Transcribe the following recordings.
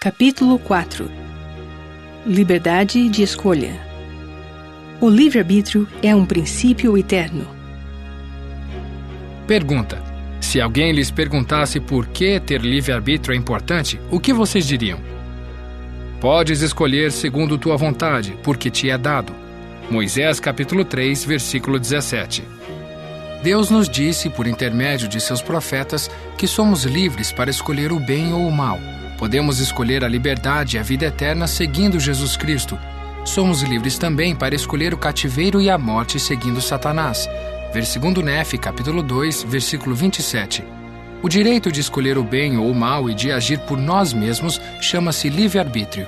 Capítulo 4. Liberdade de escolha. O livre-arbítrio é um princípio eterno. Pergunta: se alguém lhes perguntasse por que ter livre-arbítrio é importante, o que vocês diriam? Podes escolher segundo tua vontade, porque te é dado. Moisés capítulo 3, versículo 17. Deus nos disse, por intermédio de seus profetas, que somos livres para escolher o bem ou o mal. Podemos escolher a liberdade e a vida eterna seguindo Jesus Cristo. Somos livres também para escolher o cativeiro e a morte seguindo Satanás. Ver 2 Nefe, capítulo 2, versículo 27. O direito de escolher o bem ou o mal e de agir por nós mesmos chama-se livre-arbítrio.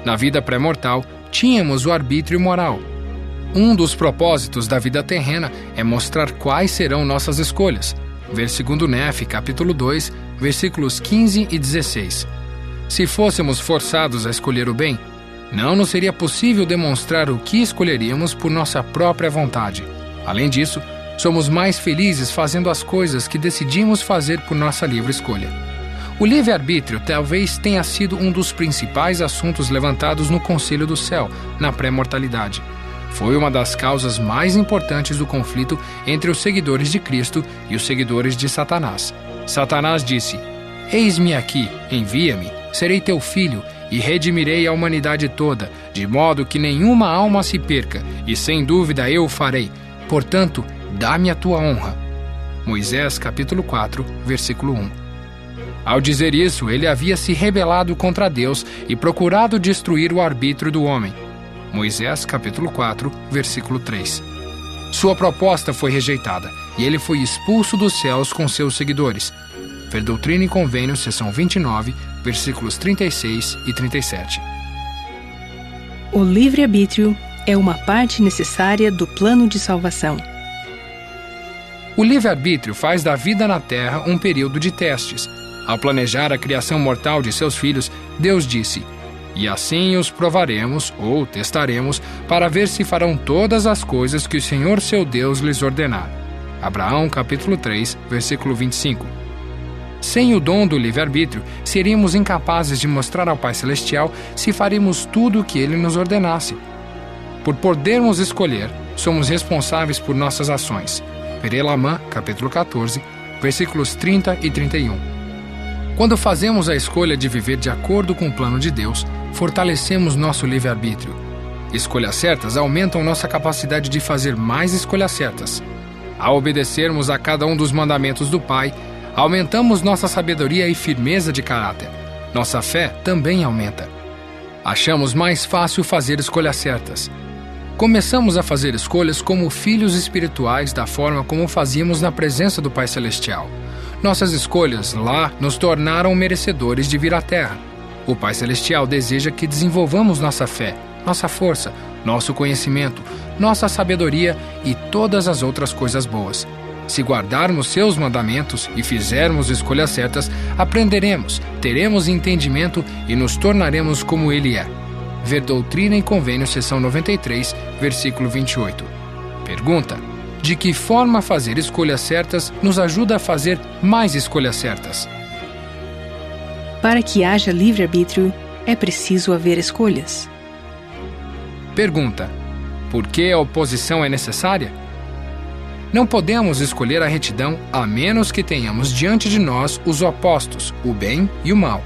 Na vida pré-mortal, tínhamos o arbítrio moral. Um dos propósitos da vida terrena é mostrar quais serão nossas escolhas. Ver 2 Nefe, capítulo 2, versículos 15 e 16. Se fôssemos forçados a escolher o bem, não nos seria possível demonstrar o que escolheríamos por nossa própria vontade. Além disso, somos mais felizes fazendo as coisas que decidimos fazer por nossa livre escolha. O livre-arbítrio talvez tenha sido um dos principais assuntos levantados no Conselho do Céu, na pré-mortalidade. Foi uma das causas mais importantes do conflito entre os seguidores de Cristo e os seguidores de Satanás. Satanás disse: "Eis-me aqui, envia-me, serei teu filho, e redimirei a humanidade toda, de modo que nenhuma alma se perca, e sem dúvida eu o farei. Portanto, dá-me a tua honra." Moisés capítulo 4, versículo 1. Ao dizer isso, ele havia se rebelado contra Deus e procurado destruir o arbítrio do homem. Moisés capítulo 4, versículo 3. Sua proposta foi rejeitada, e ele foi expulso dos céus com seus seguidores. Ver Doutrina e Convênios, seção 29, versículos 36 e 37. O livre-arbítrio é uma parte necessária do plano de salvação. O livre-arbítrio faz da vida na terra um período de testes. Ao planejar a criação mortal de seus filhos, Deus disse: "E assim os provaremos, ou testaremos, para ver se farão todas as coisas que o Senhor seu Deus lhes ordenar." Abraão, capítulo 3, versículo 25. Sem o dom do livre-arbítrio, seríamos incapazes de mostrar ao Pai Celestial se faremos tudo o que Ele nos ordenasse. Por podermos escolher, somos responsáveis por nossas ações. Ver Elamã, capítulo 14, versículos 30 e 31. Quando fazemos a escolha de viver de acordo com o plano de Deus, fortalecemos nosso livre-arbítrio. Escolhas certas aumentam nossa capacidade de fazer mais escolhas certas. Ao obedecermos a cada um dos mandamentos do Pai, aumentamos nossa sabedoria e firmeza de caráter. Nossa fé também aumenta. Achamos mais fácil fazer escolhas certas. Começamos a fazer escolhas como filhos espirituais da forma como fazíamos na presença do Pai Celestial. Nossas escolhas lá nos tornaram merecedores de vir à Terra. O Pai Celestial deseja que desenvolvamos nossa fé, nossa força, nosso conhecimento, nossa sabedoria e todas as outras coisas boas. Se guardarmos seus mandamentos e fizermos escolhas certas, aprenderemos, teremos entendimento e nos tornaremos como Ele é. Ver Doutrina e Convênios, seção 93, versículo 28. Pergunta: de que forma fazer escolhas certas nos ajuda a fazer mais escolhas certas? Para que haja livre-arbítrio, é preciso haver escolhas. Pergunta: por que a oposição é necessária? Não podemos escolher a retidão a menos que tenhamos diante de nós os opostos, o bem e o mal.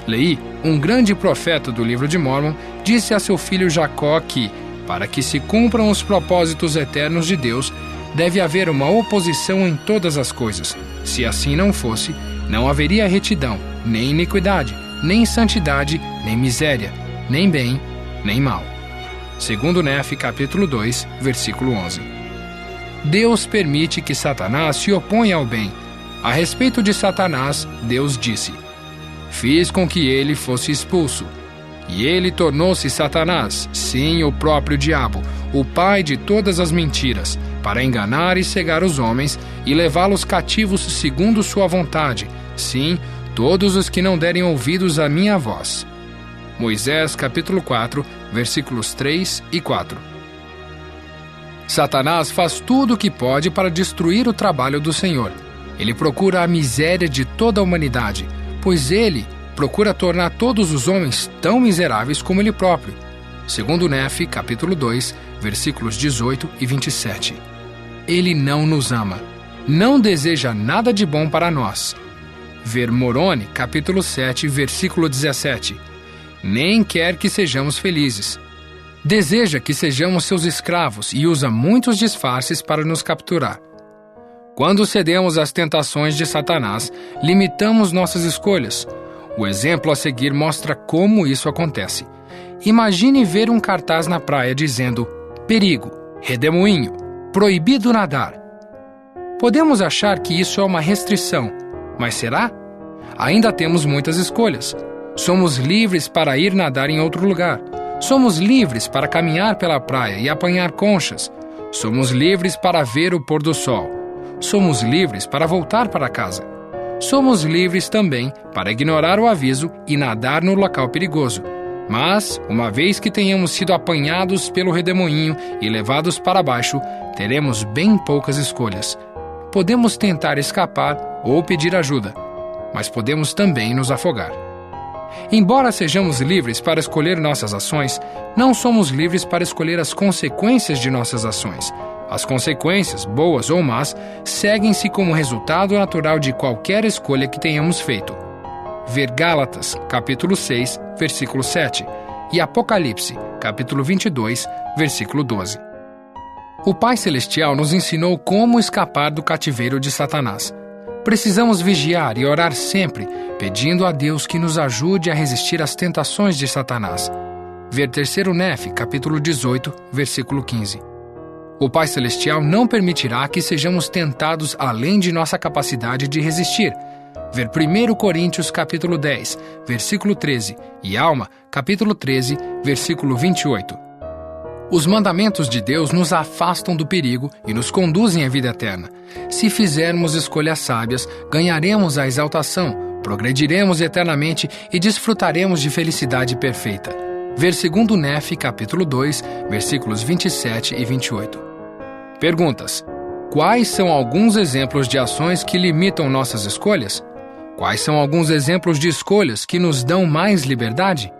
Leí, um grande profeta do livro de Mórmon, disse a seu filho Jacó que, para que se cumpram os propósitos eternos de Deus, deve haver uma oposição em todas as coisas. Se assim não fosse, não haveria retidão, nem iniquidade, nem santidade, nem miséria, nem bem, nem mal. 2 Nefe, capítulo 2, versículo 11. Deus permite que Satanás se oponha ao bem. A respeito de Satanás, Deus disse: "Fiz com que ele fosse expulso." E ele tornou-se Satanás, sim, o próprio diabo, o pai de todas as mentiras, para enganar e cegar os homens e levá-los cativos segundo sua vontade, sim, todos os que não derem ouvidos à minha voz. Moisés capítulo 4, versículos 3 e 4. Satanás faz tudo o que pode para destruir o trabalho do Senhor. Ele procura a miséria de toda a humanidade, pois ele procura tornar todos os homens tão miseráveis como ele próprio. Segundo Nefe, capítulo 2, versículos 18 e 27. Ele não nos ama, não deseja nada de bom para nós. Ver Moroni, capítulo 7, versículo 17. Nem quer que sejamos felizes. Deseja que sejamos seus escravos e usa muitos disfarces para nos capturar. Quando cedemos às tentações de Satanás, limitamos nossas escolhas. O exemplo a seguir mostra como isso acontece. Imagine ver um cartaz na praia dizendo: perigo, redemoinho, proibido nadar. Podemos achar que isso é uma restrição, mas será? Ainda temos muitas escolhas. Somos livres para ir nadar em outro lugar. Somos livres para caminhar pela praia e apanhar conchas. Somos livres para ver o pôr do sol. Somos livres para voltar para casa. Somos livres também para ignorar o aviso e nadar no local perigoso. Mas, uma vez que tenhamos sido apanhados pelo redemoinho e levados para baixo, teremos bem poucas escolhas. Podemos tentar escapar ou pedir ajuda, mas podemos também nos afogar. Embora sejamos livres para escolher nossas ações, não somos livres para escolher as consequências de nossas ações. As consequências, boas ou más, seguem-se como resultado natural de qualquer escolha que tenhamos feito. Ver Gálatas, capítulo 6, versículo 7, e Apocalipse, capítulo 22, versículo 12. O Pai Celestial nos ensinou como escapar do cativeiro de Satanás. Precisamos vigiar e orar sempre, pedindo a Deus que nos ajude a resistir às tentações de Satanás. Ver 3 Nefe, capítulo 18, versículo 15. O Pai Celestial não permitirá que sejamos tentados além de nossa capacidade de resistir. Ver 1 Coríntios, capítulo 10, versículo 13, e Alma, capítulo 13, versículo 28. Os mandamentos de Deus nos afastam do perigo e nos conduzem à vida eterna. Se fizermos escolhas sábias, ganharemos a exaltação, progrediremos eternamente e desfrutaremos de felicidade perfeita. Ver 2 Nefe, capítulo 2, versículos 27 e 28. Perguntas: quais são alguns exemplos de ações que limitam nossas escolhas? Quais são alguns exemplos de escolhas que nos dão mais liberdade?